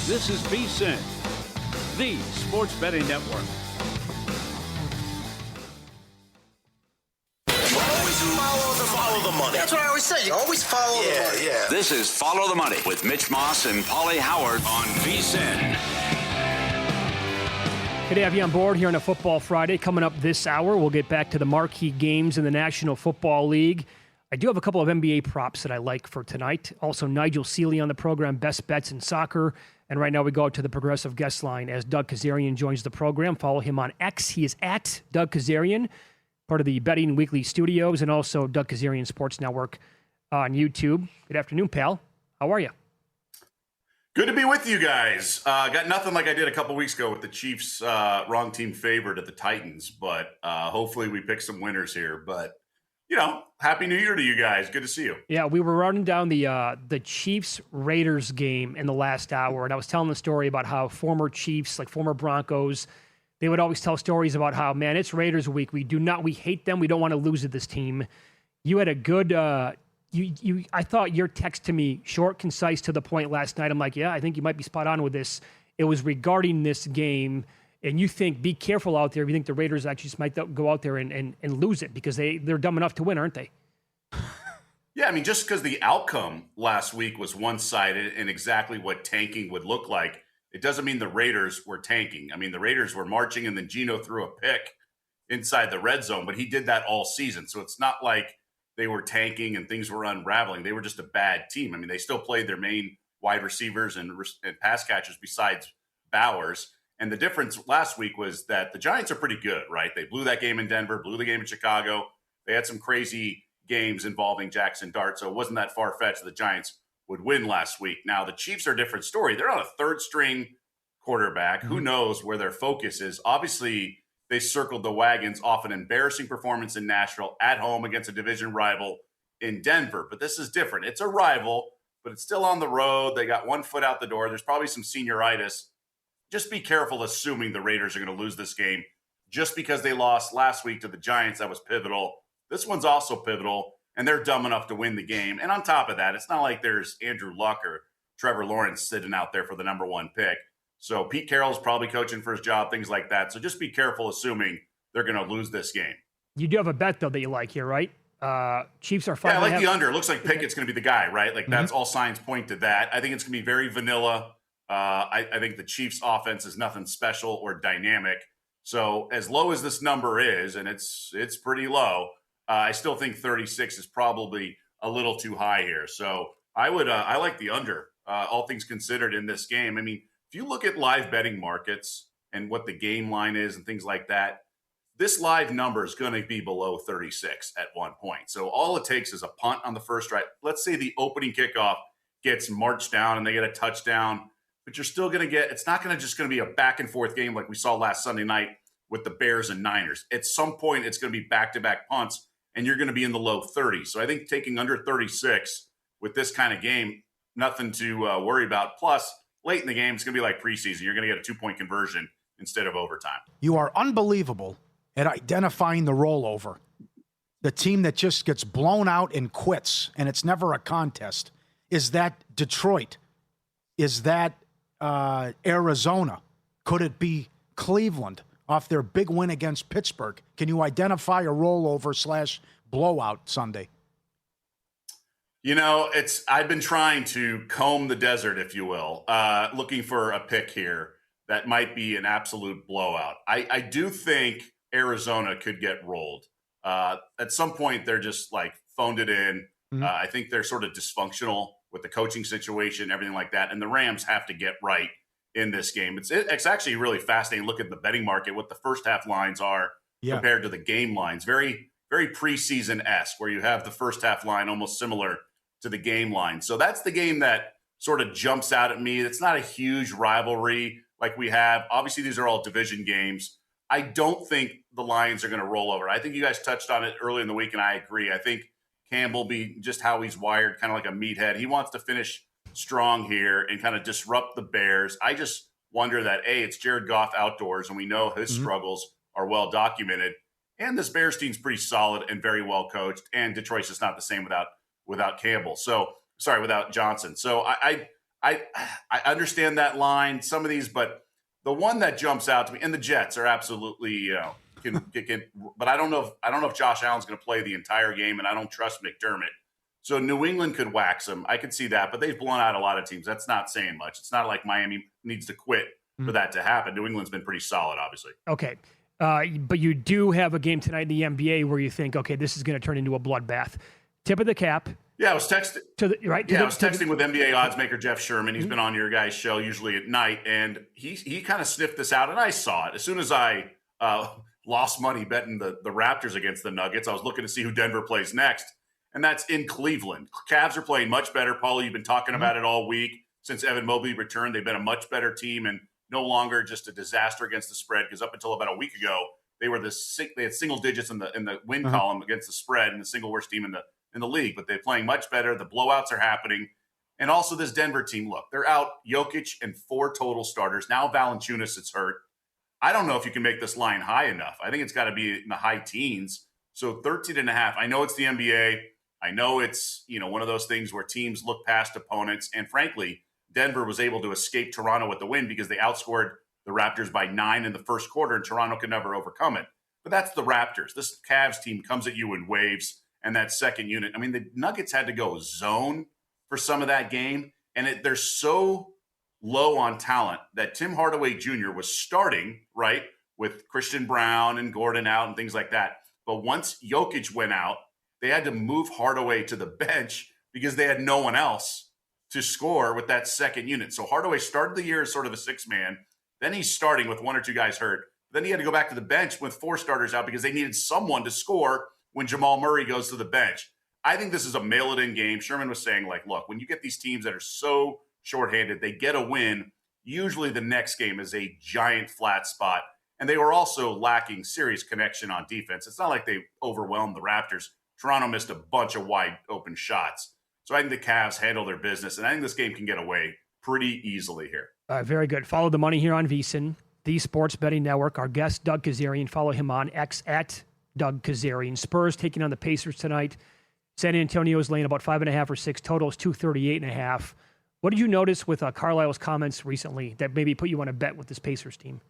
This is VSiN, the sports betting network. Always follow the money. That's what I always say. You always follow the money. Yeah. This is Follow the Money with Mitch Moss and Pauly Howard on VSiN. Good to have you on board here on a Football Friday. Coming up this hour, we'll get back to the marquee games in the National Football League. I do have a couple of NBA props that I like for tonight. Also, Nigel Seeley on the program, Best Bets in Soccer. And right now we go to the Progressive Guest Line as Doug Kezirian joins the program. Follow him on X. He is at Doug Kezirian, part of the Betting Weekly Studios, and also Doug Kezirian Sports Network on YouTube. Good afternoon, pal. How are you? Good to be with you guys. Got nothing like I did a couple weeks ago with the Chiefs wrong team favored at the Titans, but hopefully we pick some winners here. But, you know, Happy New Year to you guys. Good to see you. Yeah, we were running down the Chiefs-Raiders game in the last hour, and I was telling the story about how former Chiefs, like former Broncos, they would always tell stories about how, man, it's Raiders week. We hate them. We don't want to lose to this team. You had a good I thought your text to me, short, concise, to the point last night. I'm like, yeah, I think you might be spot on with this. It was regarding this game, and you think, be careful out there if you think the Raiders actually just might go out there and lose it because they're dumb enough to win, aren't they? Yeah, I mean, just because the outcome last week was one-sided and exactly what tanking would look like, it doesn't mean the Raiders were tanking. I mean, the Raiders were marching, and then Geno threw a pick inside the red zone, but he did that all season. So it's not like they were tanking and things were unraveling. They were just a bad team. I mean, they still played their main wide receivers and pass catchers besides Bowers. And the difference last week was that the Giants are pretty good, right? They blew that game in Denver, blew the game in Chicago. They had some crazy games involving Jackson Dart, so it wasn't that far-fetched that the Giants would win last week. Now, the Chiefs are a different story. They're on a third-string quarterback. Mm-hmm. Who knows where their focus is? Obviously, they circled the wagons off an embarrassing performance in Nashville at home against a division rival in Denver. But this is different. It's a rival, but it's still on the road. They got one foot out the door. There's probably some senioritis. Just be careful assuming the Raiders are going to lose this game just because they lost last week to the Giants. That was pivotal. This one's also pivotal, and they're dumb enough to win the game. And on top of that, it's not like there's Andrew Luck or Trevor Lawrence sitting out there for the number one pick. So Pete Carroll's probably coaching for his job, things like that. So just be careful assuming they're going to lose this game. You do have a bet, though, that you like here, right? Chiefs are 5.5. Yeah, I like the under. It looks like Pickett's going to be the guy, right? Like that's all signs point to that. I think it's going to be very vanilla. I think the Chiefs' offense is nothing special or dynamic. So as low as this number is, and it's pretty low, I still think 36 is probably a little too high here. So I like the under, all things considered, in this game. I mean, if you look at live betting markets and what the game line is and things like that, this live number is going to be below 36 at one point. So all it takes is a punt on the first drive. Let's say the opening kickoff gets marched down and they get a touchdown, but you're still going to get – it's not going to just going to be a back-and-forth game like we saw last Sunday night with the Bears and Niners. At some point, it's going to be back-to-back punts, and you're going to be in the low 30s. So I think taking under 36 with this kind of game, nothing to worry about. Plus, late in the game, it's going to be like preseason. You're going to get a 2-point conversion instead of overtime. You are unbelievable at identifying the rollover. The team that just gets blown out and quits, and it's never a contest. Is that Detroit? Is that Arizona? Could it be Cleveland off their big win against Pittsburgh? Can you identify a rollover / blowout Sunday? You know, I've been trying to comb the desert, if you will, looking for a pick here that might be an absolute blowout. I do think Arizona could get rolled. At some point, they're just like phoned it in. Mm-hmm. I think they're sort of dysfunctional with the coaching situation, everything like that. And the Rams have to get right in this game. It's actually really fascinating. Look at the betting market, what the first half lines are compared to the game lines. Very, very preseason-esque, where you have the first half line almost similar to the game line. So that's the game that sort of jumps out at me. It's not a huge rivalry like we have. Obviously, these are all division games. I don't think the Lions are going to roll over. I think you guys touched on it early in the week, and I agree. I think Campbell, be just how he's wired, kind of like a meathead. He wants to finish strong here and kind of disrupt the Bears. I just wonder that, A, it's Jared Goff outdoors, and we know his struggles are well documented. And this Bears team's pretty solid and very well coached, and Detroit's just not the same without Campbell. So, sorry, without Johnson. So I understand that line, some of these, but the one that jumps out to me, and the Jets are absolutely can, but I don't know if Josh Allen's going to play the entire game, and I don't trust McDermott. So New England could wax them. I could see that, but they've blown out a lot of teams. That's not saying much. It's not like Miami needs to quit for that to happen. New England's been pretty solid, obviously. Okay. But you do have a game tonight in the NBA where you think, okay, this is going to turn into a bloodbath. Tip of the cap. Yeah, I was texting. I was texting with NBA oddsmaker Jeff Sherman. He's been on your guys' show usually at night, and he kind of sniffed this out, and I saw it. As soon as I lost money betting the Raptors against the Nuggets, I was looking to see who Denver plays next, and that's in Cleveland. Cavs are playing much better. Paulie, you've been talking about it all week. Since Evan Mobley returned, they've been a much better team and no longer just a disaster against the spread, because up until about a week ago, they had single digits in the win column against the spread and the single worst team in the league. But they're playing much better. The blowouts are happening. And also this Denver team, look, they're out Jokic and 4 total starters. Now Valanciunas is hurt. I don't know if you can make this line high enough. I think it's got to be in the high teens. So 13.5. I know it's the NBA. I know it's, one of those things where teams look past opponents. And frankly, Denver was able to escape Toronto with the win because they outscored the Raptors by 9 in the first quarter, and Toronto could never overcome it. But that's the Raptors. This Cavs team comes at you in waves, and that second unit. I mean, the Nuggets had to go zone for some of that game, and they're so low on talent that Tim Hardaway Jr. was starting, right, with Christian Brown and Gordon out and things like that. But once Jokic went out, they had to move Hardaway to the bench because they had no one else to score with that second unit. So Hardaway started the year as sort of a 6-man. Then he's starting with 1 or 2 guys hurt. Then he had to go back to the bench with 4 starters out because they needed someone to score when Jamal Murray goes to the bench. I think this is a mail-it-in game. Sherman was saying, look, when you get these teams that are so shorthanded, they get a win. Usually the next game is a giant flat spot. And they were also lacking serious connection on defense. It's not like they overwhelmed the Raptors. Toronto missed a bunch of wide open shots. So I think the Cavs handle their business, and I think this game can get away pretty easily here. Very good. Follow the money here on VSiN, the Sports Betting Network. Our guest, Doug Kezirian. Follow him on X at Doug Kezirian. Spurs taking on the Pacers tonight. San Antonio's laying about 5.5 or 6. Total is 238.5. What did you notice with Carlisle's comments recently that maybe put you on a bet with this Pacers team?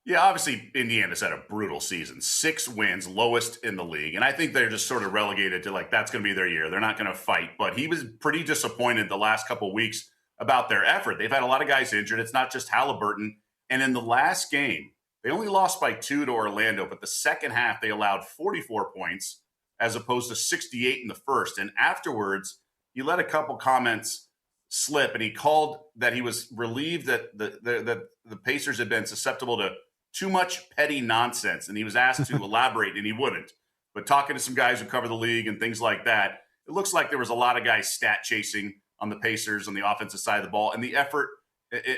Yeah, obviously Indiana's had a brutal season. 6 wins, lowest in the league. And I think they're just sort of relegated to that's going to be their year. They're not going to fight. But he was pretty disappointed the last couple of weeks about their effort. They've had a lot of guys injured. It's not just Halliburton. And in the last game, they only lost by 2 to Orlando. But the second half, they allowed 44 points as opposed to 68 in the first. And afterwards, he let a couple comments slip. And he called that he was relieved that the Pacers had been susceptible to too much petty nonsense, and he was asked to elaborate, and he wouldn't. But talking to some guys who cover the league and things like that, it looks like there was a lot of guys stat chasing on the Pacers on the offensive side of the ball and the effort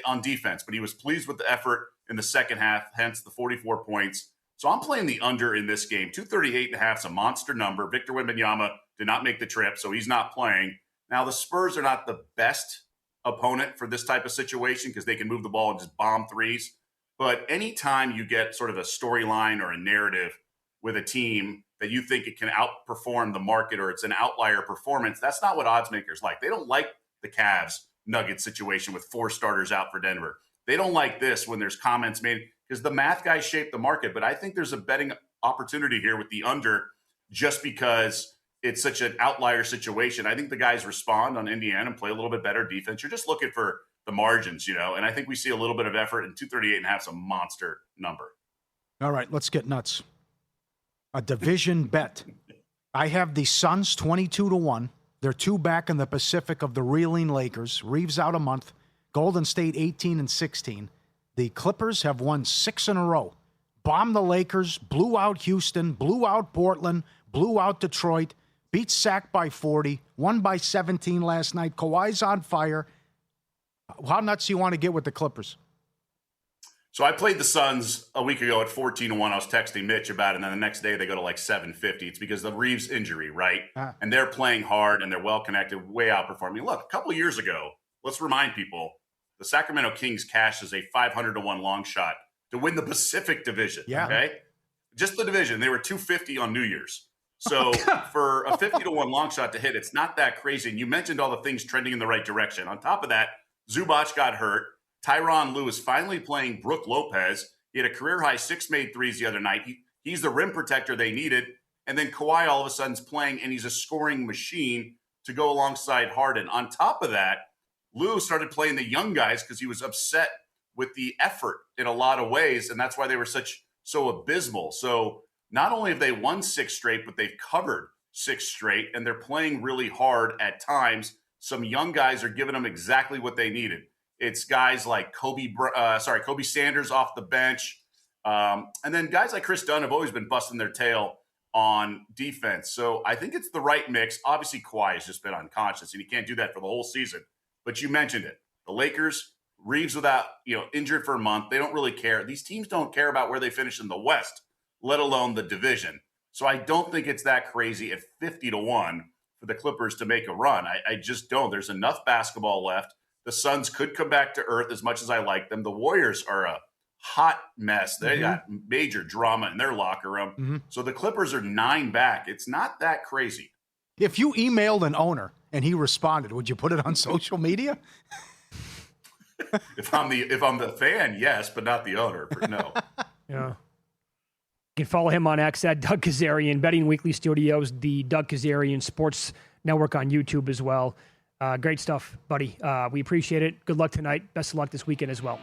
on defense. But he was pleased with the effort in the second half, hence the 44 points. So I'm playing the under in this game. 238.5 is a monster number. Victor Wembanyama did not make the trip, so he's not playing. Now, the Spurs are not the best opponent for this type of situation because they can move the ball and just bomb threes. But anytime you get sort of a storyline or a narrative with a team that you think it can outperform the market or it's an outlier performance, that's not what odds makers like. They don't like the Cavs Nuggets situation with 4 starters out for Denver. They don't like this when there's comments made because the math guys shape the market. But I think there's a betting opportunity here with the under just because it's such an outlier situation. I think the guys respond on Indiana and play a little bit better defense. You're just looking for the margins, and I think we see a little bit of effort, and 238.5 is a monster number. All right, let's get nuts. A division bet. I have the Suns 22-1. They're 2 back in the Pacific of the reeling Lakers. Reeves out a month. Golden State 18-16. The Clippers have won 6 in a row. Bombed the Lakers, blew out Houston, blew out Portland, blew out Detroit, beat Sac by 40, won by 17 last night. Kawhi's on fire. How nuts do you want to get with the Clippers? So I played the Suns a week ago at 14-1. I was texting Mitch about it, and then the next day they go to 750. It's because of the Reeves injury, right? And they're playing hard, and they're well-connected, way outperforming. Look, a couple years ago, let's remind people, the Sacramento Kings cashed as a 500-1 long shot to win the Pacific Division, okay? Just the division. They were 250 on New Year's. So for a 50-1 long shot to hit, it's not that crazy. And you mentioned all the things trending in the right direction. On top of that, Zubac got hurt. Tyronn Lue is finally playing Brook Lopez. He had a career-high 6 made threes the other night. He's the rim protector they needed. And then Kawhi all of a sudden is playing, and he's a scoring machine to go alongside Harden. On top of that, Lue started playing the young guys because he was upset with the effort in a lot of ways, and that's why they were so abysmal. So not only have they won 6 straight, but they've covered 6 straight, and they're playing really hard at times. Some young guys are giving them exactly what they needed. It's guys like Kobe Sanders off the bench. And then guys like Chris Dunn have always been busting their tail on defense. So I think it's the right mix. Obviously, Kawhi has just been unconscious, and he can't do that for the whole season. But you mentioned it. The Lakers, Reeves without, injured for a month. They don't really care. These teams don't care about where they finish in the West, let alone the division. So I don't think it's that crazy at 50-1 for the Clippers to make a run. I just don't. There's enough basketball left. The Suns could come back to earth as much as I like them. The Warriors are a hot mess. They got major drama in their locker room. Mm-hmm. So the Clippers are 9 back. It's not that crazy. If you emailed an owner and he responded, would you put it on social media? If I'm the fan, yes, but not the owner. No. Yeah. You can follow him on X at Doug Kezirian, Betting Weekly Studios, the Doug Kezirian Sports Network on YouTube as well. Great stuff, buddy. We appreciate it. Good luck tonight. Best of luck this weekend as well.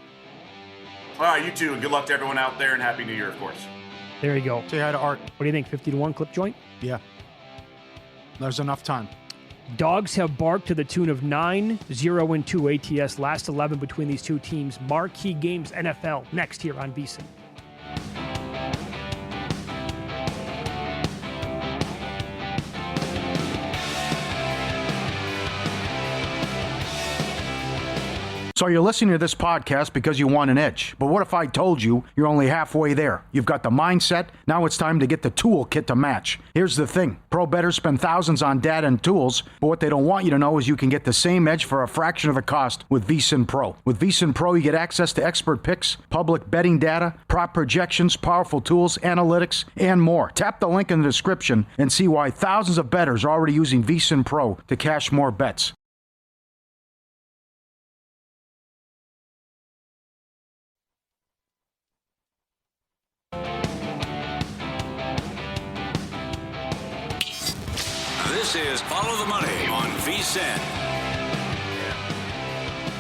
All right, you too. And good luck to everyone out there, and Happy New Year, of course. There you go. Say hi to Art. What do you think? 50-1 clip joint? Yeah. There's enough time. Dogs have barked to the tune of 9-0-2 ATS. Last 11 between these two teams. Marquee games NFL next here on VSiN. So you're listening to this podcast because you want an edge. But what if I told you you're only halfway there? You've got the mindset. Now it's time to get the toolkit to match. Here's the thing. Pro bettors spend thousands on data and tools, but what they don't want you to know is you can get the same edge for a fraction of the cost with VSiN Pro. With VSiN Pro, you get access to expert picks, public betting data, prop projections, powerful tools, analytics, and more. Tap the link in the description and see why thousands of bettors are already using VSiN Pro to cash more bets. This is Follow the Money on VSiN.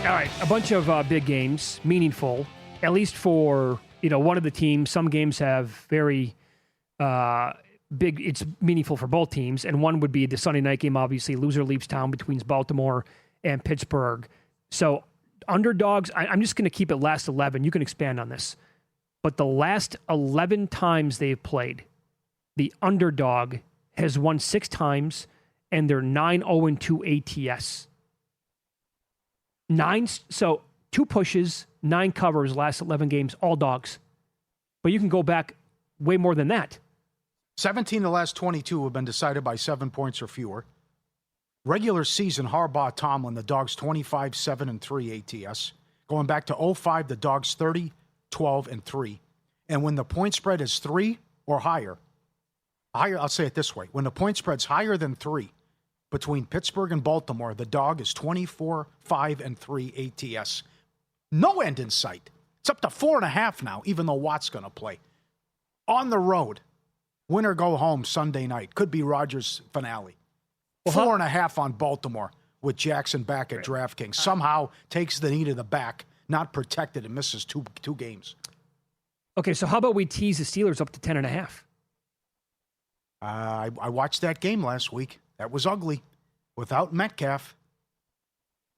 All right, a bunch of big games, meaningful, at least for one of the teams. Some games have very big. It's meaningful for both teams, and one would be the Sunday night game. Obviously, loser leaves town between Baltimore and Pittsburgh. So underdogs. I'm just going to keep it last 11. You can expand on this, but the last 11 times they've played, the underdog has won 6 times, and they're 9-0-2 ATS. 2 pushes, 9 covers, last 11 games, all dogs. But you can go back way more than that. 17 of the last 22 have been decided by 7 points or fewer. Regular season, Harbaugh, Tomlin, the Dogs 25-7-3 ATS. Going back to 05, the Dogs 30-12-3. And when the point spread is 3 or higher, I'll say it this way. When the point spread's higher than 3 between Pittsburgh and Baltimore, the Dog is 24-5-3 ATS. No end in sight. It's up to 4.5 now, even though Watt's going to play. On the road, win or go home Sunday night. Could be Rodgers' finale. 4.5 on Baltimore with Jackson back at DraftKings. Somehow takes the knee to the back, not protected, and misses two games. Okay, so how about we tease the Steelers up to 10.5? I watched that game last week. That was ugly. Without Metcalf.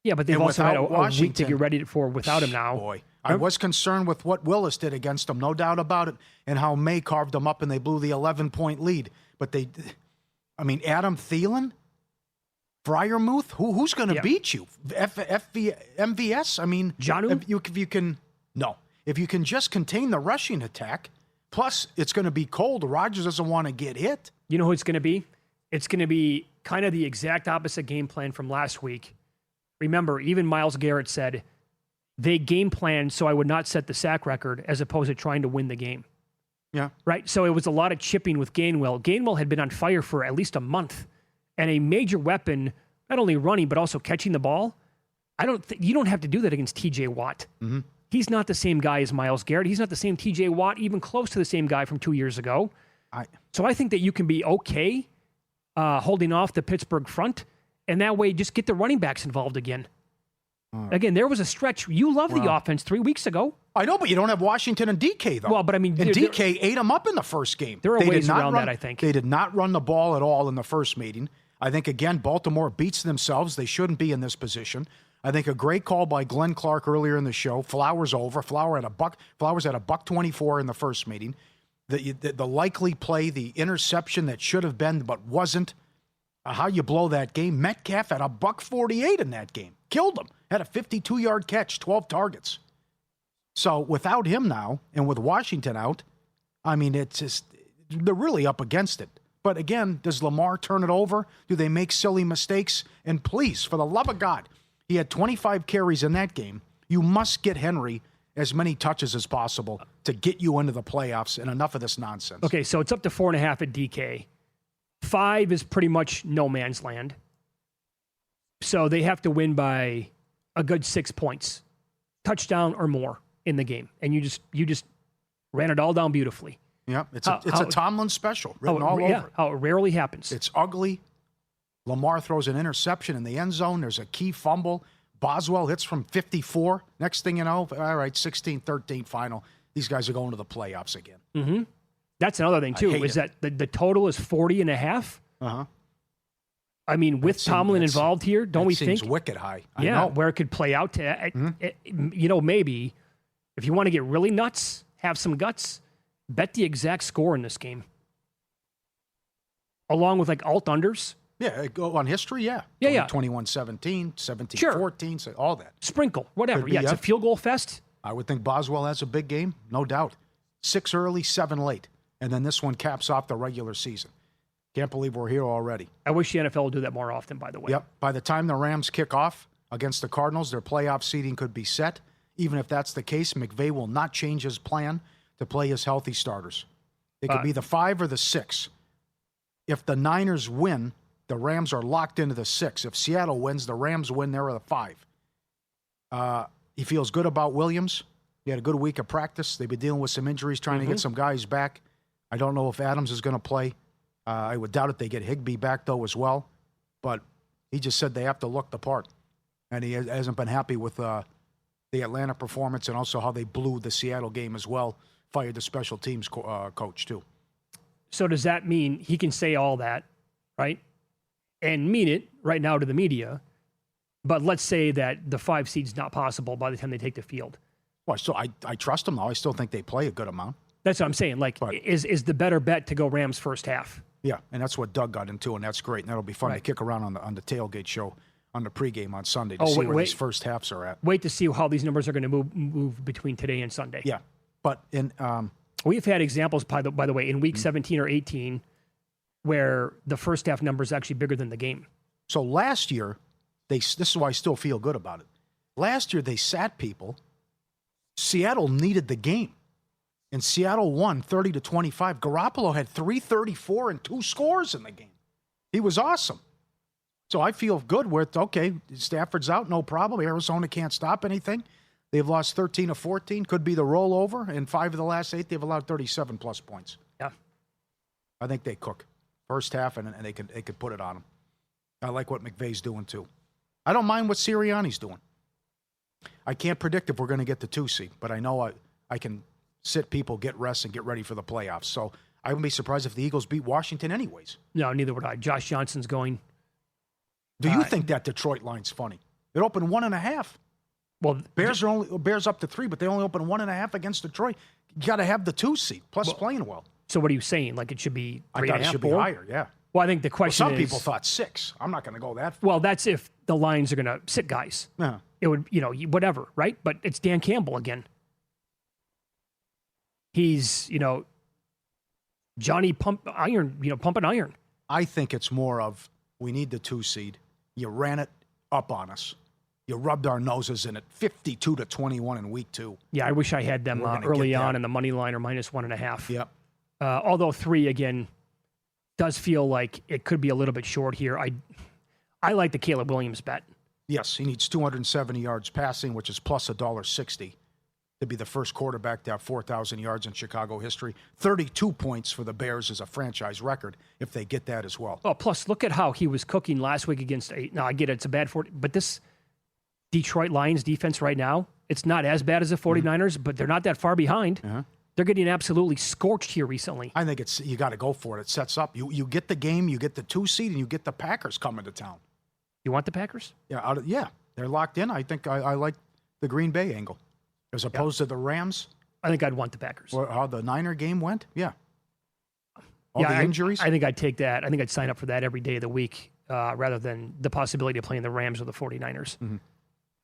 Yeah, but they've and also had a Washington, week to get ready for without him now. Boy, I was concerned with what Willis did against them, no doubt about it, and how May carved them up and they blew the 11-point lead. But Adam Thielen? Freiermuth? Who's going to beat you? MVS? Jonnu? If you can just contain the rushing attack, plus it's going to be cold. Rodgers doesn't want to get hit. You know who it's going to be? It's going to be kind of the exact opposite game plan from last week. Remember, even Myles Garrett said they game planned so I would not set the sack record as opposed to trying to win the game. Yeah. Right? So it was a lot of chipping with Gainwell. Gainwell had been on fire for at least a month, and a major weapon, not only running, but also catching the ball. You don't have to do that against TJ Watt. Mm-hmm. He's not the same guy as Myles Garrett. He's not the same TJ Watt, even close to the same guy from 2 years ago. So I think that you can be okay holding off the Pittsburgh front, and that way just get the running backs involved again. Again, there was a stretch. You loved the offense 3 weeks ago. I know, but you don't have Washington and DK, though. Well, but I mean... And DK ate them up in the first game. There are ways around that, I think. They did not run the ball at all in the first meeting. I think, again, Baltimore beats themselves. They shouldn't be in this position. I think a great call by Glenn Clark earlier in the show. Flowers over. Flowers at $1.24 in the first meeting. The likely play, the interception that should have been but wasn't. How you blow that game. Metcalf at $1.48 in that game. Killed him. Had a 52-yard catch, 12 targets. So without him now, and with Washington out, I mean, it's just, they're really up against it. But again, does Lamar turn it over? Do they make silly mistakes? And please, for the love of God, he had 25 carries in that game. You must get Henry as many touches as possible to get you into the playoffs, and enough of this nonsense. Okay, so it's up to 4.5 at DK. 5 is pretty much no man's land. So they have to win by a good 6 points, touchdown or more in the game. And you just ran it all down beautifully. Yeah, it's a Tomlin special written all over it. How it rarely happens. It's ugly. Lamar throws an interception in the end zone. There's a key fumble. Boswell hits from 54. Next thing you know, all right, 16-13 final. These guys are going to the playoffs again. Mm-hmm. That's another thing, too, is that the total is 40.5. Uh-huh. I mean, with Tomlin involved here, don't we think? Seems wicked high. Yeah, where it could play out to, maybe if you want to get really nuts, have some guts, bet the exact score in this game. Along with like alt unders. Yeah, go on history, yeah. Yeah. 21-17, 17-14, so all that. Sprinkle, whatever. Yeah, it's a field goal fest. I would think Boswell has a big game, no doubt. 6 early, 7 late. And then this one caps off the regular season. Can't believe we're here already. I wish the NFL would do that more often, by the way. Yep. By the time the Rams kick off against the Cardinals, their playoff seeding could be set. Even if that's the case, McVay will not change his plan to play his healthy starters. They could be the 5 or the 6. If the Niners win, the Rams are locked into the 6. If Seattle wins, the Rams win, they're the 5. He feels good about Williams. He had a good week of practice. They've been dealing with some injuries, trying to get some guys back. I don't know if Adams is going to play. I would doubt if they get Higbee back, though, as well. But he just said they have to look the part. And he hasn't been happy with the Atlanta performance and also how they blew the Seattle game as well. Fired the special teams coach, too. So does that mean he can say all that, right, and mean it right now to the media, but let's say that the 5 seed's not possible by the time they take the field? Well, so I trust them, though. I still think they play a good amount. That's what I'm saying. Like, is the better bet to go Rams first half? Yeah, and that's what Doug got into, and that's great. And that'll be fun to kick around on the tailgate show on the pregame on Sunday to see where these first halves are at. Wait to see how these numbers are going to move between today and Sunday. Yeah, but we've had examples, by the way, in week 17 or 18, where the first half number is actually bigger than the game. So last year, this is why I still feel good about it. Last year, they sat people. Seattle needed the game. And Seattle won 30-25. Garoppolo had 334 and 2 scores in the game. He was awesome. So I feel good with, okay, Stafford's out, no problem. Arizona can't stop anything. They've lost 13 of 14. Could be the rollover. In 5 of the last 8, they've allowed 37-plus points. Yeah. I think they cook. First half, and they could put it on them. I like what McVay's doing, too. I don't mind what Sirianni's doing. I can't predict if we're going to get the 2 seed, but I know I can sit people, get rest, and get ready for the playoffs. So I wouldn't be surprised if the Eagles beat Washington anyways. No, neither would I. Josh Johnson's going. Do you think that Detroit line's funny? It opened 1.5. Well, Bears up to 3, but they only opened 1.5 against Detroit. You got to have the 2 seed, plus playing well. So what are you saying? Like it should be 3.5? I thought it should be higher, yeah. Well, I think the question some is... people thought 6. I'm not going to go that far. Well, that's if the Lions are going to sit guys. Yeah. It would, whatever, right? But it's Dan Campbell again. He's, Johnny pumping iron. I think it's more of, we need the 2 seed. You ran it up on us. You rubbed our noses in it. 52-21 in week 2. Yeah, I wish I had them early on in the money line or -1.5. Yep. Although 3, again, does feel like it could be a little bit short here. I like the Caleb Williams bet. Yes, he needs 270 yards passing, which is plus $1.60 to be the first quarterback to have 4,000 yards in Chicago history. 32 points for the Bears is a franchise record if they get that as well. Oh, plus look at how he was cooking last week against now I get it, it's a bad 40, but this Detroit Lions defense right now, it's not as bad as the 49ers, but they're not that far behind. They're getting absolutely scorched here recently. I think you got to go for it. It sets up. You get the game, you get the 2 seed, and you get the Packers coming to town. You want the Packers? Yeah, they're locked in. I think I like the Green Bay angle as opposed to the Rams. I think I'd want the Packers. Or how the Niner game went? Yeah. All the injuries? I think I'd take that. I think I'd sign up for that every day of the week rather than the possibility of playing the Rams or the 49ers.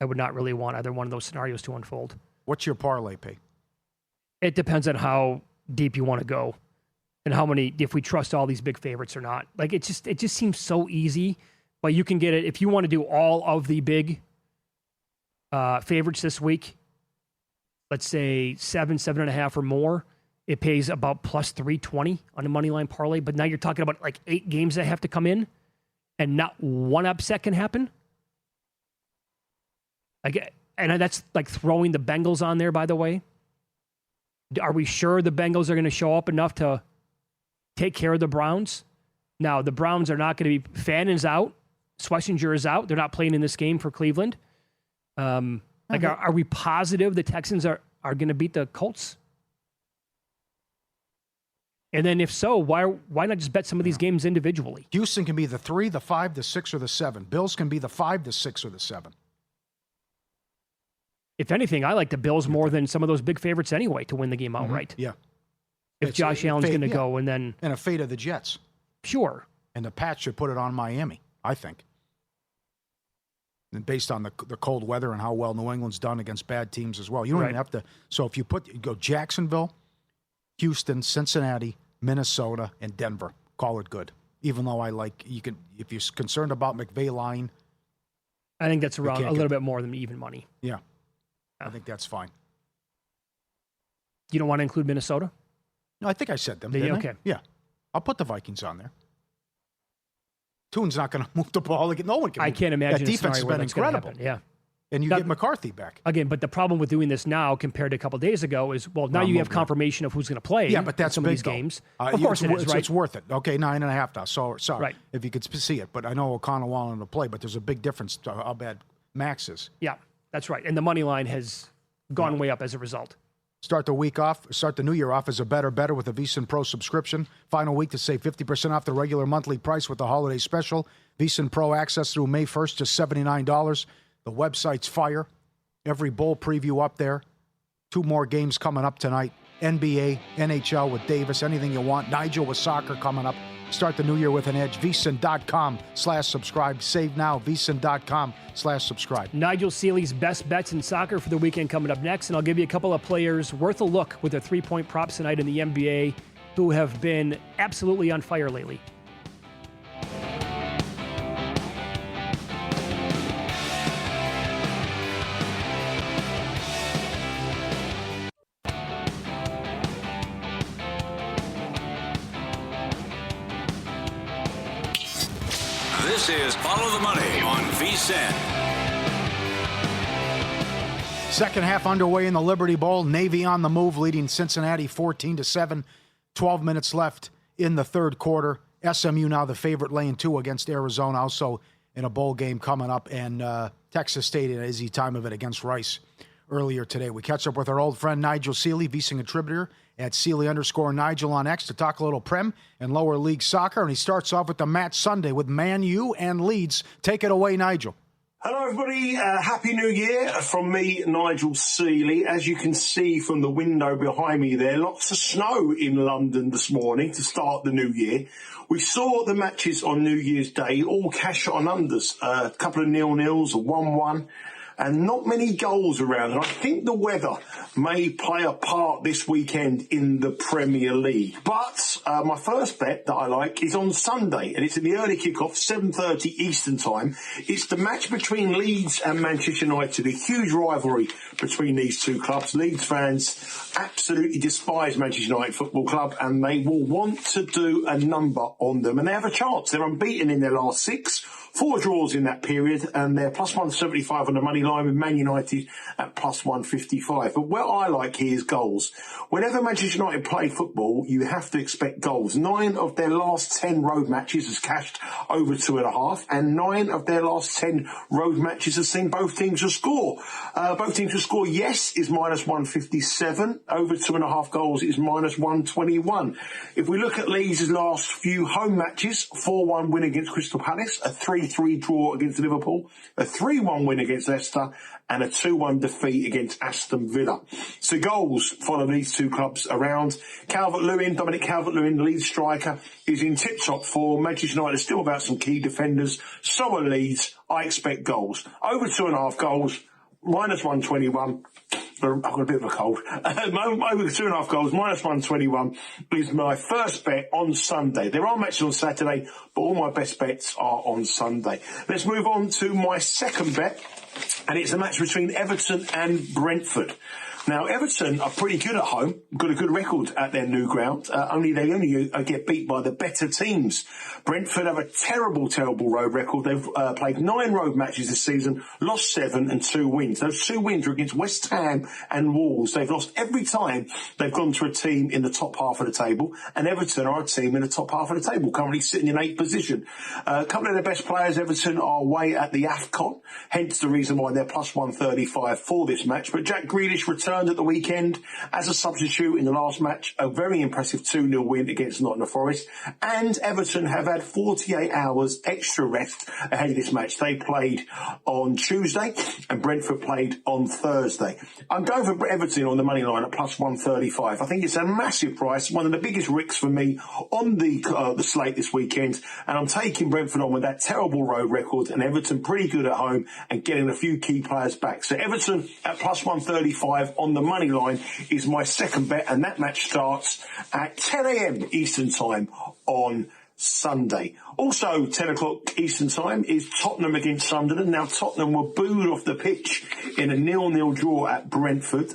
I would not really want either one of those scenarios to unfold. What's your parlay pay? It depends on how deep you want to go and how many, if we trust all these big favorites or not. Like it just seems so easy, but you can get it. If you want to do all of the big favorites this week, let's say 7.5 or more, it pays about plus 320 on a money line parlay. But now you're talking about like 8 games that have to come in and not one upset can happen. And that's like throwing the Bengals on there, by the way. Are we sure the Bengals are going to show up enough to take care of the Browns? Now, the Browns are not going to be... Fannon's out. Schlesinger is out. They're not playing in this game for Cleveland. Are we positive the Texans are going to beat the Colts? And then if so, why not just bet some of these games individually? Houston can be the 3, the 5, the 6, or the 7. Bills can be the 5, the 6, or the 7. If anything, I like the Bills more than some of those big favorites anyway to win the game outright. Yeah. If Josh Allen's going to go and then... And a fate of the Jets. Sure. And the Pats should put it on Miami, I think. And based on the cold weather and how well New England's done against bad teams as well. You don't even have to... So if you go Jacksonville, Houston, Cincinnati, Minnesota, and Denver, call it good. Even though if you're concerned about McVay line... I think that's around a little bit more than even money. Yeah. I think that's fine. You don't want to include Minnesota? No, I think I said them. Okay. Yeah. I'll put the Vikings on there. Tune's not going to move the ball again. No one can. I can't imagine that defense has been incredible. Yeah. And you get McCarthy back. Again, but the problem with doing this now compared to a couple days ago is, now you have confirmation of who's going to play. Yeah, but that's some big, of these though. games. Of course it is, right? It's worth it. Okay, 9.5 now. So sorry. Right. If you could see it. But I know O'Connell wanted to play, but there's a big difference to how bad Max is. Yeah, that's right. And the money line has gone way up as a result. Start the new year off as a better with a VSiN Pro subscription. Final week to save 50% off the regular monthly price with the holiday special. VSiN Pro access through May 1st, just $79. The website's fire. Every bowl preview up there. 2 more games coming up tonight. NBA, NHL with Davis, anything you want. Nigel with soccer coming up. Start the new year with an edge. VSiN.com/subscribe. Save now. VSiN.com/subscribe. Nigel Seeley's best bets in soccer for the weekend coming up next. And I'll give you a couple of players worth a look with their 3-point props tonight in the NBA who have been absolutely on fire lately. This is Follow the Money on VSiN. Second half underway in the Liberty Bowl. Navy on the move, leading Cincinnati 14-7. 12 minutes left in the third quarter. SMU now the favorite, laying 2 against Arizona. Also in a bowl game coming up. And Texas State in an easy time of it against Rice earlier today. We catch up with our old friend Nigel Seeley, VSiN contributor at Seeley_Nigel on X to talk a little Prem and lower league soccer. And he starts off with the match Sunday with Man U and Leeds. Take it away, Nigel. Hello, everybody. Happy New Year from me, Nigel Seeley. As you can see from the window behind me there, lots of snow in London this morning to start the new year. We saw the matches on New Year's Day, all cash on unders. A couple of 0-0s, a 1-1. and not many goals around. And I think the weather may play a part this weekend in the Premier League. But my first bet that I like is on Sunday, and it's in the early kickoff, 7:30 Eastern time. It's the match between Leeds and Manchester United, a huge rivalry between these two clubs. Leeds fans absolutely despise Manchester United Football Club, and they will want to do a number on them. And they have a chance. They're unbeaten in their last 6. 4 draws in that period, and they're plus 175 on the money line with Man United at plus 155. But what I like here is goals. Whenever Manchester United play football, you have to expect goals. 9 of their last 10 road matches has cashed over 2.5, and 9 of their last 10 road matches has seen both teams to score. Both teams to score, yes, is minus 157. Over 2.5 goals is minus 121. If we look at Leeds' last few home matches, 4-1 win against Crystal Palace, a 3-3 draw against Liverpool, a 3-1 win against Leicester, and a 2-1 defeat against Aston Villa. So goals follow these two clubs around. Dominic Calvert-Lewin, the lead striker, is in tip-top form. Manchester United are still without some key defenders. So are Leeds. I expect goals. Over 2.5 goals, minus 121. I've got a bit of a cold. Over 2.5 goals, minus 121 is my first bet on Sunday. There are matches on Saturday, but all my best bets are on Sunday. Let's move on to my second bet, and it's a match between Everton and Brentford. Now, Everton are pretty good at home, got a good record at their new ground, they only get beat by the better teams. Brentford have a terrible road record. They've played 9 road matches this season, lost 7 and 2 wins. Those 2 wins are against West Ham and Wolves. They've lost every time they've gone to a team in the top half of the table, and Everton are a team in the top half of the table, currently sitting in 8th position. A couple of their best players, Everton, are away at the AFCON, hence the reason why they're plus 135 for this match. But Jack Grealish returned at the weekend as a substitute in the last match, a very impressive 2-0 win against Nottingham Forest, and Everton have had 48 hours extra rest ahead of this match. They played on Tuesday and Brentford played on Thursday. I'm going for Everton on the money line at plus 135. I think it's a massive price, one of the biggest risks for me on the slate this weekend, and I'm taking Brentford on with that terrible road record, and Everton pretty good at home and getting a few key players back. So Everton at plus 135 on the money line is my second bet, and that match starts at 10 a.m. Eastern time on Sunday. Also, 10 o'clock Eastern time is Tottenham against Sunderland. Now, Tottenham were booed off the pitch in a 0-0 draw at Brentford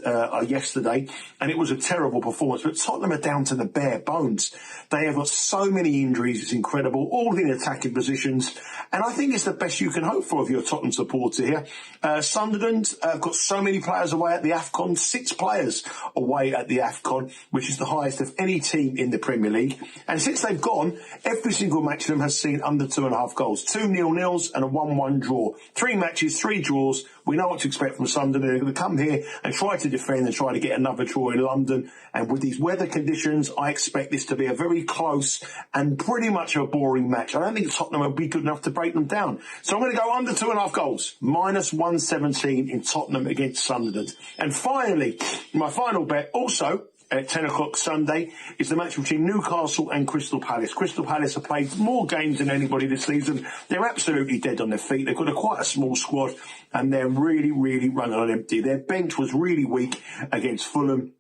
yesterday, and it was a terrible performance. But Tottenham are down to the bare bones. They have got so many injuries, it's incredible, all in attacking positions, and I think it's the best you can hope for if you're a Tottenham supporter here. Sunderland have got so many players away at the AFCON, 6 players away at the AFCON, which is the highest of any team in the Premier League. And since they've gone, every single match of them has seen under 2.5 goals. 2 0-0s and a 1-1 draw. 3 matches, 3 draws. We know what to expect from Sunderland. They're going to come here and try to defend and try to get another draw in London. And with these weather conditions, I expect this to be a very close and pretty much a boring match. I don't think Tottenham will be good enough to break them down. So I'm going to go under 2.5 goals. Minus 117 in Tottenham against Sunderland. And finally, my final bet also at 10 o'clock Sunday is the match between Newcastle and Crystal Palace. Crystal Palace have played more games than anybody this season. They're absolutely dead on their feet. They've got quite a small squad, and they're really running on empty. Their bench was really weak against Fulham.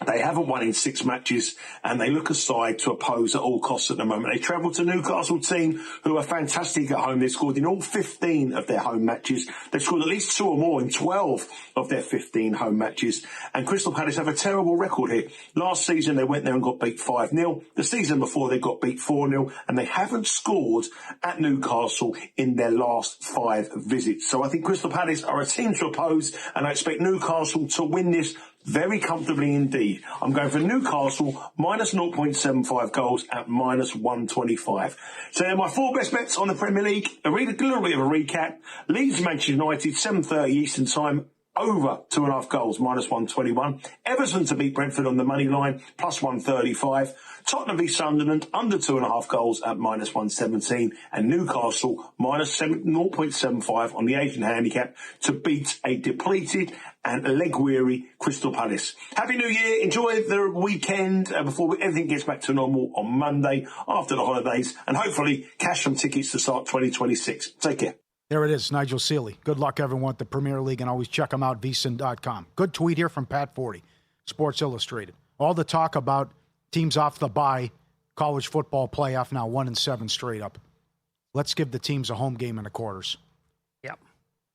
They haven't won in 6 matches, and they look a side to oppose at all costs at the moment. They travel to Newcastle team who are fantastic at home. They've scored in all 15 of their home matches. They've scored at least 2 or more in 12 of their 15 home matches. And Crystal Palace have a terrible record here. Last season, they went there and got beat 5-0. The season before, they got beat 4-0, and they haven't scored at Newcastle in their last 5 visits. So I think Crystal Palace are a team to oppose, and I expect Newcastle to win this very comfortably indeed. I'm going for Newcastle minus 0.75 goals at minus 125. So they're my 4 best bets on the Premier League. A little bit of a recap. Leeds Manchester United, 7:30 Eastern time. Over 2.5 goals, minus 121. Everton to beat Brentford on the money line, plus 135. Tottenham v Sunderland, under 2.5 goals at minus 117. And Newcastle, minus 0.75 on the Asian handicap to beat a depleted and leg-weary Crystal Palace. Happy New Year. Enjoy the weekend before everything gets back to normal on Monday after the holidays. And hopefully cash some tickets to start 2026. Take care. There it is, Nigel Seeley. Good luck, everyone, at the Premier League, and always check them out, vsin.com. Good tweet here from Pat Forty, Sports Illustrated. All the talk about teams off the bye, college football playoff now 1-7 straight up. Let's give the teams a home game in the quarters. Yep.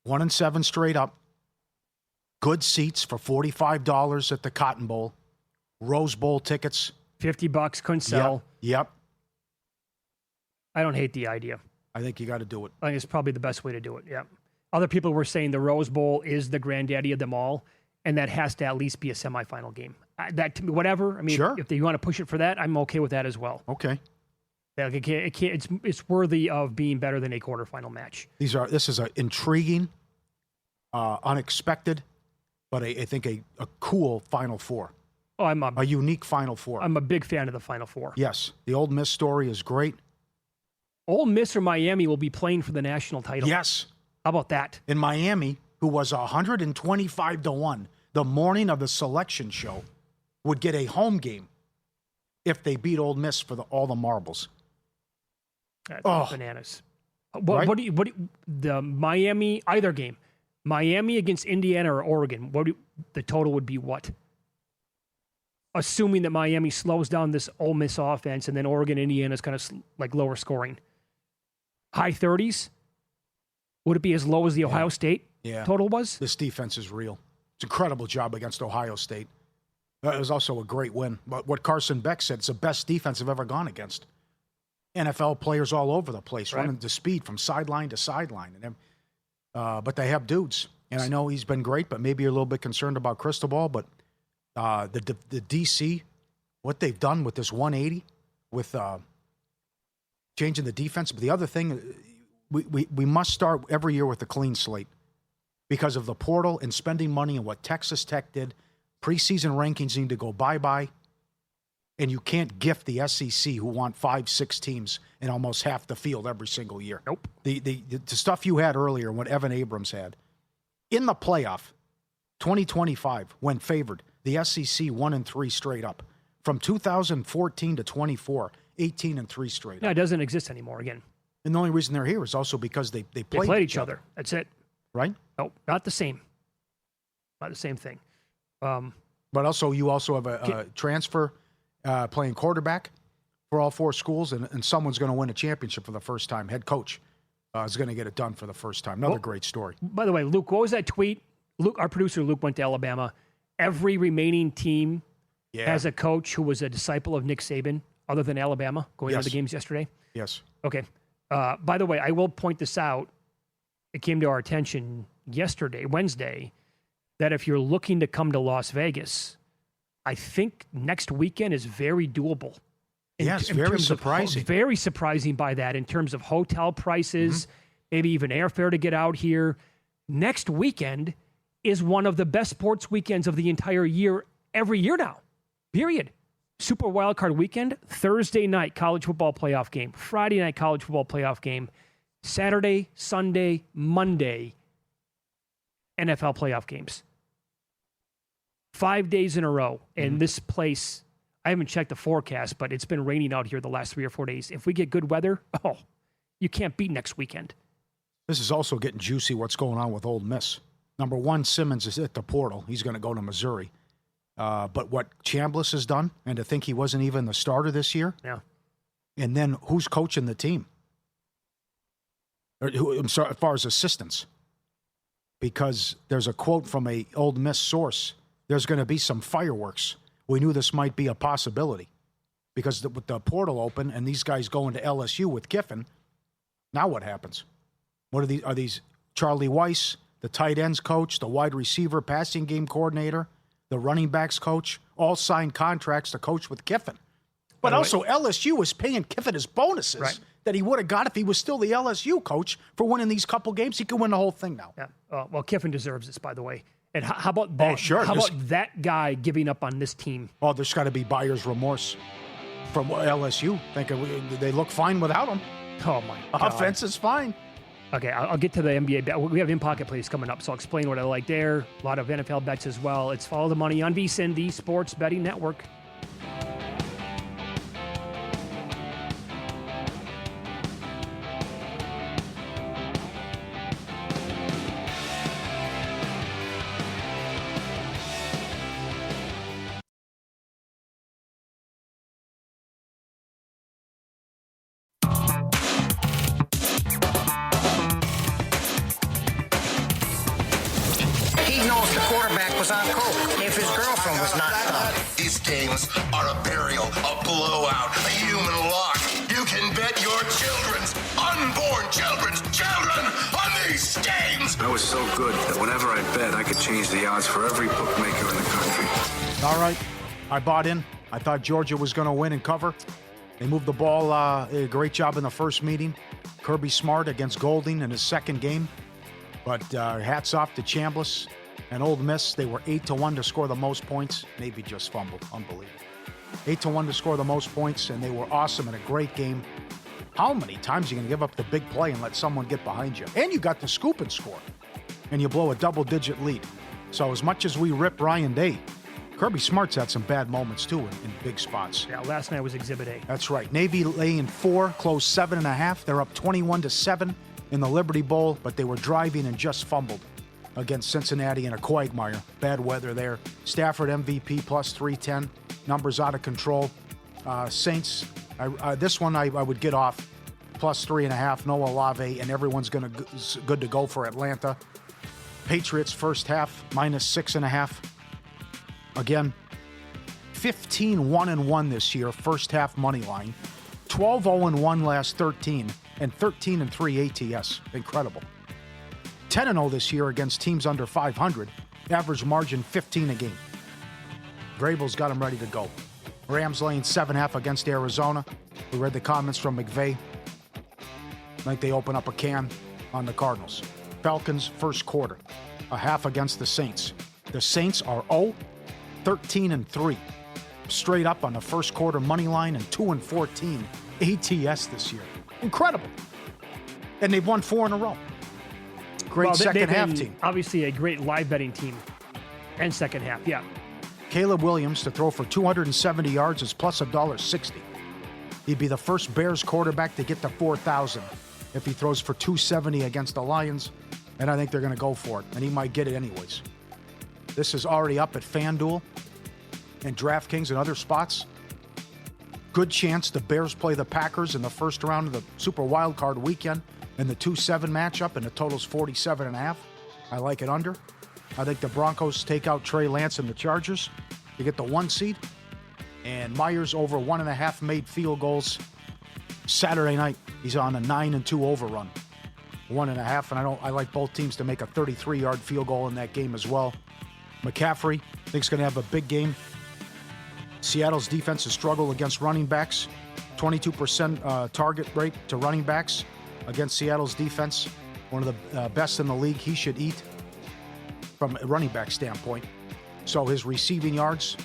1-7 straight up. Good seats for $45 at the Cotton Bowl. Rose Bowl tickets. $50 couldn't sell. Yep. I don't hate the idea. I think you got to do it. I think it's probably the best way to do it. Yeah. Other people were saying the Rose Bowl is the granddaddy of them all, and that has to at least be a semifinal game. That to me, whatever. I mean, sure. If you want to push it for that, I'm okay with that as well. Okay. Like it's worthy of being better than a quarterfinal match. This is an intriguing, unexpected, but I think a cool Final Four. Oh, a unique Final Four. I'm a big fan of the Final Four. Yes, the Ole Miss story is great. Ole Miss or Miami will be playing for the national title. Yes. How about that? In Miami, who was 125-1 the morning of the selection show, would get a home game if they beat Ole Miss for all the marbles. That's bananas. What do you, the Miami, either game, Miami against Indiana or Oregon, the total would be what? Assuming that Miami slows down this Ole Miss offense and then Oregon, Indiana is kind of like lower scoring. High 30s? Would it be as low as the Ohio State total was? This defense is real. It's an incredible job against Ohio State. It was also a great win. But what Carson Beck said, it's the best defense I've ever gone against. NFL players all over the place, running the speed from sideline to sideline. But they have dudes. And I know he's been great, but maybe you're a little bit concerned about Cristobal. But the DC, what they've done with this 180, with changing the defense. But the other thing, we must start every year with a clean slate because of the portal and spending money and what Texas Tech did. Preseason rankings need to go bye-bye. And you can't gift the SEC, who want 5-6 teams in almost half the field every single year. Nope. The stuff you had earlier, what Evan Abrams had. In the playoff, 2025, when favored, the SEC 1-3 straight up. From 2014 to 24, 18-3 straight up. No, it doesn't exist anymore again. And the only reason they're here is also because they played each other. That's it. Right? No, not the same. Not the same thing. But also, you also have a transfer playing quarterback for all four schools, and someone's going to win a championship for the first time. Head coach is going to get it done for the first time. Another great story. By the way, Luke, what was that tweet? Luke, our producer, Luke, went to Alabama. Every remaining team has a coach who was a disciple of Nick Saban, other than Alabama, going into the games yesterday. Yes. Okay. By the way, I will point this out. It came to our attention Wednesday, that if you're looking to come to Las Vegas, I think next weekend is very doable. Yes, very surprising. Very surprising by that in terms of hotel prices, maybe even airfare to get out here. Next weekend is one of the best sports weekends of the entire year, every year now, period. Super Wildcard Weekend, Thursday night college football playoff game, Friday night college football playoff game, Saturday, Sunday, Monday, NFL playoff games. 5 days in a row. And this place, I haven't checked the forecast, but it's been raining out here the last 3 or 4 days. If we get good weather, you can't beat next weekend. This is also getting juicy, what's going on with Ole Miss. Number one, Simmons is at the portal. He's going to go to Missouri. But what Chambliss has done, and to think he wasn't even the starter this year. Yeah. And then who's coaching the team? I'm sorry, as far as assistants. Because there's a quote from a Ole Miss source. There's going to be some fireworks. We knew this might be a possibility. Because with the portal open and these guys going to LSU with Kiffin, now what happens? What are these Charlie Weiss, the tight ends coach, the wide receiver passing game coordinator, the running backs coach, all signed contracts to coach with Kiffin. But also LSU is paying Kiffin his bonuses that he would have got if he was still the LSU coach for winning these couple games. He could win the whole thing now. Yeah. Well, Kiffin deserves this, by the way. And how about that? Oh, sure. How about that guy giving up on this team? Oh, there's got to be buyer's remorse from LSU. They look fine without him. Oh, my God. Offense is fine. Okay, I'll get to the NBA bet. We have in-pocket plays coming up, so I'll explain what I like there. A lot of NFL bets as well. It's Follow the Money on VSiN, the Sports Betting Network. was on coke, if his girlfriend was not drunk. These games are a burial, a blowout, a human lock. You can bet your unborn children's children on these games. I was so good that whenever I bet, I could change the odds for every bookmaker in the country. All right, I bought in. I thought Georgia was going to win and cover. They moved the ball a great job in the first meeting. Kirby Smart against Golding in his second game. But hats off to Chambliss and Ole Miss. They were 8-1 to score the most points. Navy just fumbled. Unbelievable. 8-1 to score the most points, and they were awesome in a great game. How many times are you going to give up the big play and let someone get behind you? And you got the scoop and score. And you blow a double-digit lead. So as much as we rip Ryan Day, Kirby Smart's had some bad moments, too, in big spots. Yeah, last night was Exhibit A. That's right. Navy laying 4, closed 7.5. They're up 21-7 in the Liberty Bowl, but they were driving and just fumbled against Cincinnati in a quagmire. Bad weather there. Stafford MVP plus 310. Numbers out of control. Saints, this one I would get off. Plus 3.5. No Olave, and everyone's good to go for Atlanta. Patriots first half minus 6.5. Again, 15-1-1 this year, first half money line. 12-0-1 last 13, and 13-3 ATS. Incredible. 10-0 this year against teams under 500. Average margin 15 a game. Vrabel's got them ready to go. Rams laying 7.5 against Arizona. We read the comments from McVay. I think they open up a can on the Cardinals. Falcons first quarter. A half against the Saints. The Saints are 13-3. Straight up on the first quarter money line and 2-14 ATS this year. Incredible. And they've won 4 in a row. Great second half team. Obviously a great live betting team. And second half, yeah. Caleb Williams to throw for 270 yards is plus $1.60. He'd be the first Bears quarterback to get to 4,000 if he throws for 270 against the Lions. And I think they're going to go for it. And he might get it anyways. This is already up at FanDuel and DraftKings and other spots. Good chance the Bears play the Packers in the first round of the Super Wildcard weekend in the 2-7 matchup, and the total's 47.5. I like it under. I think the Broncos take out Trey Lance and the Chargers to get the 1 seed. And Myers over 1.5 made field goals Saturday night. He's on a 9-2 overrun. 1.5, and I like both teams to make a 33-yard field goal in that game as well. McCaffrey, I think, is going to have a big game. Seattle's defense has struggled against running backs. 22% target rate to running backs against Seattle's defense. One of the best in the league. He should eat from a running back standpoint. So his receiving yards,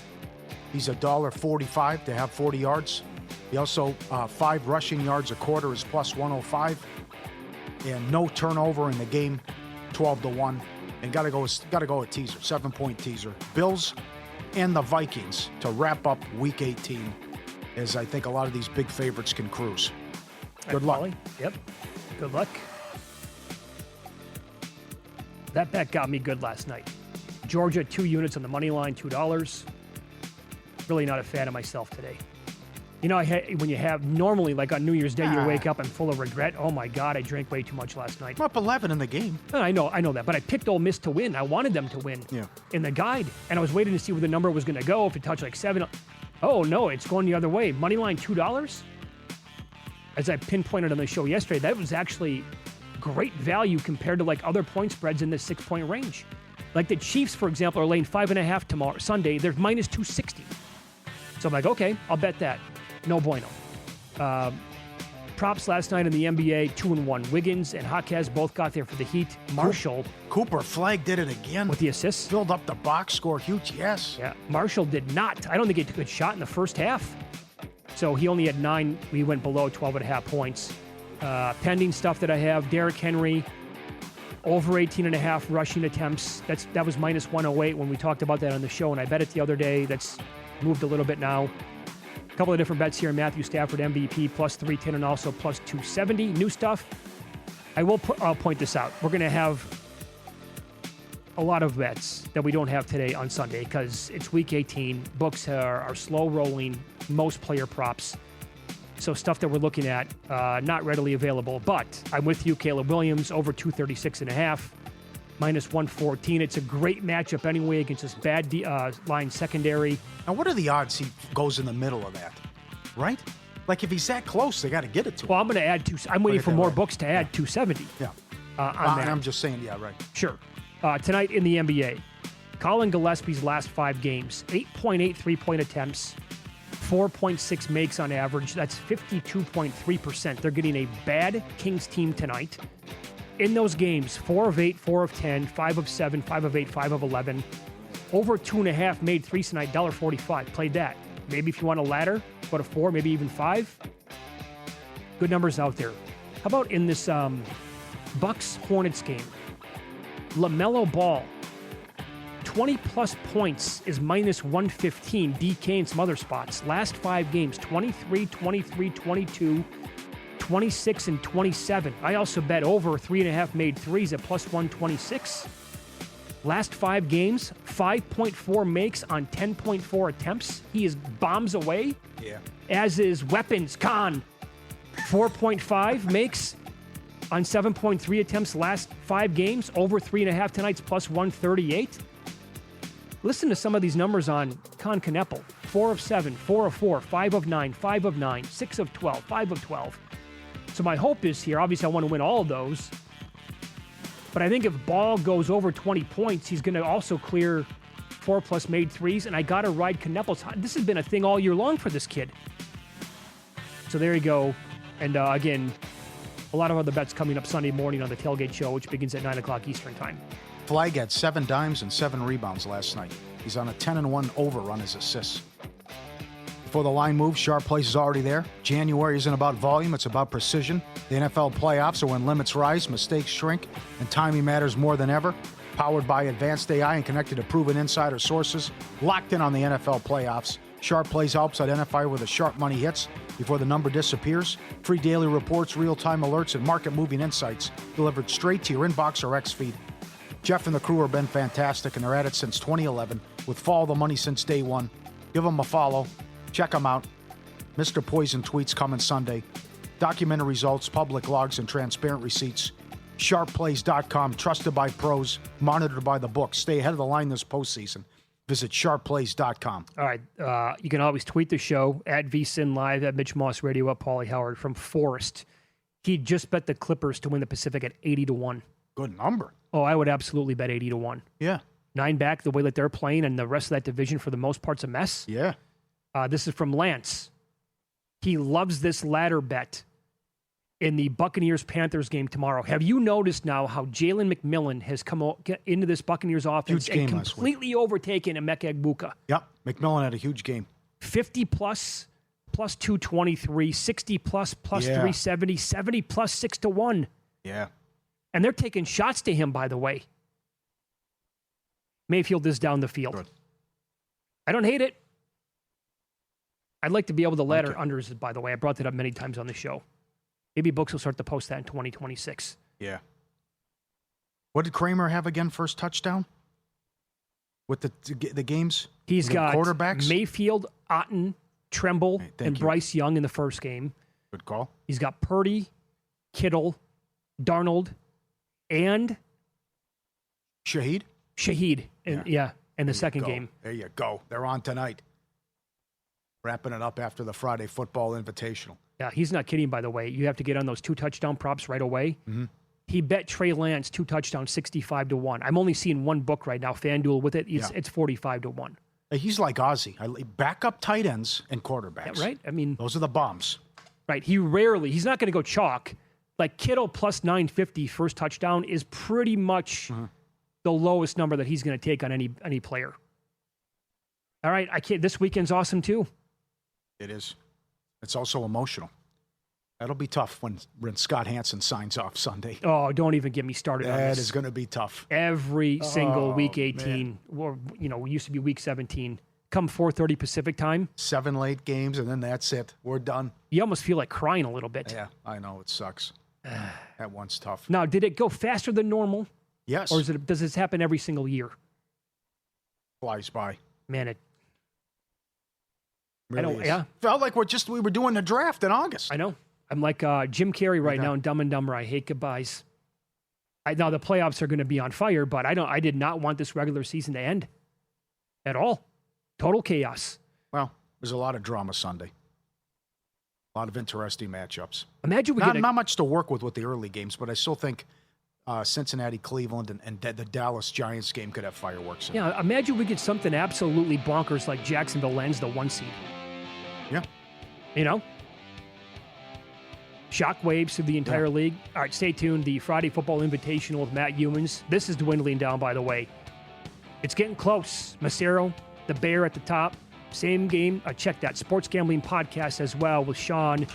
he's $1.45 to have 40 yards. He also, 5 rushing yards a quarter is plus 105. And no turnover in the game, 12-1. And got to go with teaser, 7-point teaser. Bills and the Vikings to wrap up Week 18, as I think a lot of these big favorites can cruise. Good luck. Pauly. Yep. Good luck. That bet got me good last night. Georgia, 2 units on the money line, $2. Really not a fan of myself today. You know, when you have normally, like on New Year's Day, you wake up and full of regret. Oh my God, I drank way too much last night. I'm up 11 in the game. I know that, but I picked Ole Miss to win. I wanted them to win in the guide, and I was waiting to see where the number was going to go. If it touched like 7, oh no, it's going the other way. Money line $2. As I pinpointed on the show yesterday, that was actually great value compared to like other point spreads in the 6-point range. Like the Chiefs, for example, are laying 5.5 tomorrow Sunday. They're minus 260. So I'm like, okay, I'll bet that. No bueno. Props last night in the NBA, 2-1. Wiggins and Jaquez both got there for the Heat. Marshall. Cooper Flag did it again. With the assists. Filled up the box, scored huge, yes. Yeah, Marshall did not. I don't think he took a good shot in the first half. So he only had 9. We went below 12.5 points. Pending stuff that I have, Derrick Henry, over 18.5 rushing attempts. That was minus 108 when we talked about that on the show, and I bet it the other day. That's moved a little bit now. A couple of different bets here. Matthew Stafford MVP plus 310 and also plus 270. New stuff. I'll point this out. We're going to have a lot of bets that we don't have today on Sunday because it's Week 18. Books are slow rolling. Most player props. So stuff that we're looking at, not readily available. But I'm with you, Caleb Williams, over 236.5. minus 114. It's a great matchup anyway against this bad line secondary. Now, what are the odds he goes in the middle of that? Right? Like, if he's that close, they got to get it to him. Well, I'm going to add I'm waiting for more books to add 270. Yeah. On that. I'm just saying, yeah, right. Sure. Tonight in the NBA, Colin Gillespie's last 5 games, 8.8 3-point attempts, 4.6 makes on average. That's 52.3%. They're getting a bad Kings team tonight. In those games, 4 of 8, 4 of 10, 5 of 7, 5 of 8, 5 of 11. Over 2.5 made threes tonight, $1.45. Played that. Maybe if you want a ladder, go to 4, maybe even 5. Good numbers out there. How about in this Bucks-Hornets game? LaMelo Ball, 20-plus points is minus 115. DK and some other spots. Last 5 games, 23, 23, 22, 26, and 27. I also bet over 3.5 made threes at plus 126. Last 5 games, 5.4 makes on 10.4 attempts. He is bombs away. Yeah. As is Weapons Khan. 4.5 makes on 7.3 attempts last 5 games. Over 3.5 tonight's plus 138. Listen to some of these numbers on Con Kneppel. 4 of 7, 4 of 4, 5 of 9, 5 of 9, 6 of 12, 5 of 12. So my hope is here, obviously I want to win all of those. But I think if Ball goes over 20 points, he's going to also clear 4-plus made threes. And I got to ride Kneppel's. This has been a thing all year long for this kid. So there you go. And again, a lot of other bets coming up Sunday morning on the Tailgate Show, which begins at 9 o'clock Eastern Time. Flag had 7 dimes and 7 rebounds last night. He's on a 10-1 over on his assists. Before the line moves, sharp place is already there. January isn't about volume, it's about precision. The NFL playoffs are when limits rise, mistakes shrink, and timing matters more than ever. Powered by advanced AI and connected to proven insider sources. Locked in on the NFL playoffs. Sharp Plays helps identify where the sharp money hits before the number disappears. Free daily reports, real-time alerts, and market-moving insights delivered straight to your inbox or X feed. Jeff and the crew have been fantastic, and they're at it since 2011 with Follow the Money since day one. Give them a follow. Check them out. Mr. Poison tweets coming Sunday. Documented results, public logs, and transparent receipts. SharpPlays.com, trusted by pros, monitored by the book. Stay ahead of the line this postseason. Visit SharpPlays.com. All right. You can always tweet the show at VSIN Live, at Mitch Moss Radio, at Pauly Howard. From Forrest, he just bet the Clippers to win the Pacific at 80-1. Good number. Oh, I would absolutely bet 80-1. Yeah. 9 back, the way that they're playing, and the rest of that division for the most part's a mess. Yeah. This is from Lance. He loves this ladder bet in the Buccaneers-Panthers game tomorrow. Have you noticed now how Jalen McMillan has come into this Buccaneers offense and completely overtaken Emeka Egbuka? Yep. McMillan had a huge game. 50-plus, plus 223, 60-plus, plus 370, 70-plus, 6-1. Yeah. And they're taking shots to him, by the way. Mayfield is down the field. Good. I don't hate it. I'd like to be able to ladder unders, by the way. I brought that up many times on the show. Maybe books will start to post that in 2026. Yeah. What did Kramer have again, first touchdown? With the games? He's got quarterbacks? Mayfield, Otten, Tremble, and Bryce Young in the first game. Good call. He's got Purdy, Kittle, Darnold, and Shaheed? Shaheed, in the second game. There you go. They're on tonight. Wrapping it up after the Friday Football Invitational. Yeah, he's not kidding, by the way. You have to get on those 2 touchdown props right away. Mm-hmm. He bet Trey Lance 2 touchdowns, 65-1. I'm only seeing one book right now, FanDuel with it. It's 45-1. He's like Ozzie. Backup tight ends and quarterbacks. Yeah, right? I mean, those are the bombs. Right. He's not going to go chalk. Like Kittle plus 950 first touchdown is pretty much the lowest number that he's going to take on any player. All right. This weekend's awesome too. It is. It's also emotional. That'll be tough when Scott Hansen signs off Sunday. Oh, don't even get me started on this. That is going to be tough. Every single week 18, or we used to be week 17. Come 4:30 Pacific time. 7 late games, and then that's it. We're done. You almost feel like crying a little bit. Yeah, I know. It sucks. That one's tough. Now, did it go faster than normal? Yes. Or does this happen every single year? Flies by. Man, it really felt like we were doing the draft in August. I know. I'm like Jim Carrey right now in Dumb and Dumber. I hate goodbyes. Now the playoffs are going to be on fire, but I did not want this regular season to end at all. Total chaos. Well, there's a lot of drama Sunday. A lot of interesting matchups. Imagine not much to work with the early games, but I still think Cincinnati, Cleveland, and the Dallas Giants game could have fireworks in it. Yeah, imagine we get something absolutely bonkers like Jacksonville lands the 1 seed. Yeah. You know? Shockwaves through the entire league. All right, stay tuned. The Friday Football Invitational with Matt Humans. This is dwindling down, by the way. It's getting close. Macero, the Bear at the top. Same game. Check that Sports Gambling Podcast as well with Sean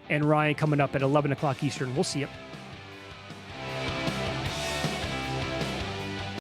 and Ryan coming up at 11 o'clock Eastern. We'll see you.